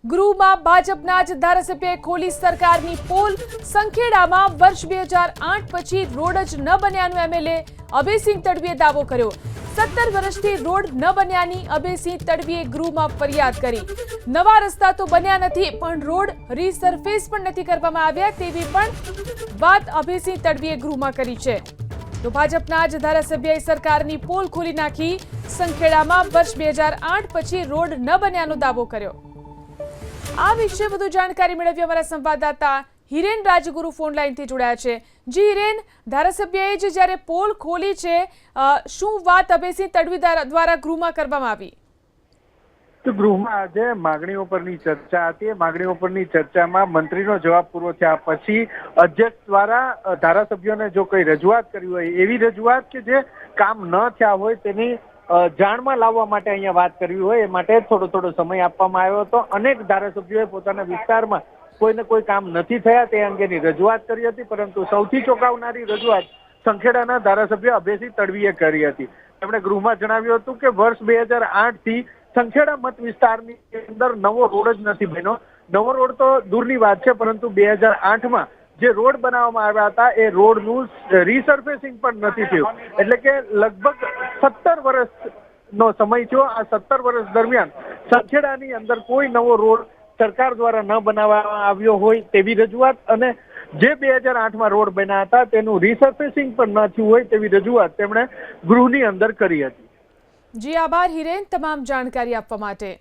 ગૃહમાં ભાજપના જ ધારાસભ્યએ ખોલી સરકારની પોલ। સંખેડામાં વર્ષ 2008 પછી રોડ જ ન બન્યાનું એમએલએ અભયસિંહ તડવીએ દાવો કર્યો। 17 વર્ષથી રોડ ન બન્યાની અભયસિંહ તડવીએ ગૃહમાં ફરિયાદ કરી। નવા રસ્તા તો બન્યા નથી, પણ રોડ રીસરફેસ પણ નથી કરવામાં આવ્યા તેવી પણ વાત અભયસિંહ તડવીએ ગૃહમાં કરી છે। તો ભાજપના જ ધારાસભ્યએ સરકારની પોલ ખોલી નાખી। સંખેડામાં વર્ષ 2008 પછી રોડ ન બન્યાનો દાવો કર્યો। આ વિશે વધુ જાણકારી મેળવી અમારા સંવાદદાતા હિરેન રાજગુરુ ફોન લાઈનથી જોડાયા છે। જી હિરેન, ધારાસભ્યએ જ જ્યારે પોલ ખોલી છે, શું વાત અભયસિંહ તડવી દ્વારા ગૃહમાં કરવામાં આવી? તો ગૃહમાં આજે માગણીઓ પરની ચર્ચા હતી। માગણીઓ પરની ચર્ચામાં મંત્રીનો જવાબ પૂરો થયા પછી અધ્યક્ષ દ્વારા ધારાસભ્યોને જો કોઈ રજૂઆત કરી હોય, એવી રજૂઆત કે જે કામ ન થયા હોય તેની જાણમાં લાવવા માટે અહીંયા વાત કરવી હોય, એ માટે થોડો સમય આપવામાં આવ્યો હતો। અનેક ધારાસભ્યોએ પોતાના વિસ્તારમાં કોઈને કોઈ કામ નથી થયા તે અંગેની રજૂઆત કરી હતી, પરંતુ સૌથી ચોંકાવનારી રજૂઆત સંખેડાના ધારાસભ્ય અભયસિંહ તડવીએ કરી હતી। તેમણે ગૃહમાં જણાવ્યું હતું કે વર્ષ 2008 થી સંખેડા મત વિસ્તારની અંદર નવો રોડ જ નથી બન્યો। નવો રોડ તો દૂરની વાત છે, પરંતુ 2008માં જે રોડ બનાવવામાં આવ્યા હતા એ રોડનું રીસર્ફેસિંગ પણ નથી થયું। એટલે કે લગભગ 17 વર્ષનો સમય થયો। આ 17 વર્ષ દરમિયાન સંખેડાની અંદર કોઈ નવો રોડ સરકાર દ્વારા ન બનાવવામાં આવ્યો હોય તેવી રજૂઆત, અને જે 2008માં રોડ બન્યા હતા તેનું રીસર્ફેસિંગ પણ ન થયું હોય તેવી રજૂઆત તેમણે ગૃહની અંદર કરી હતી। જી આભાર હિરેન, તમામ જાણકારી આપવા માટે।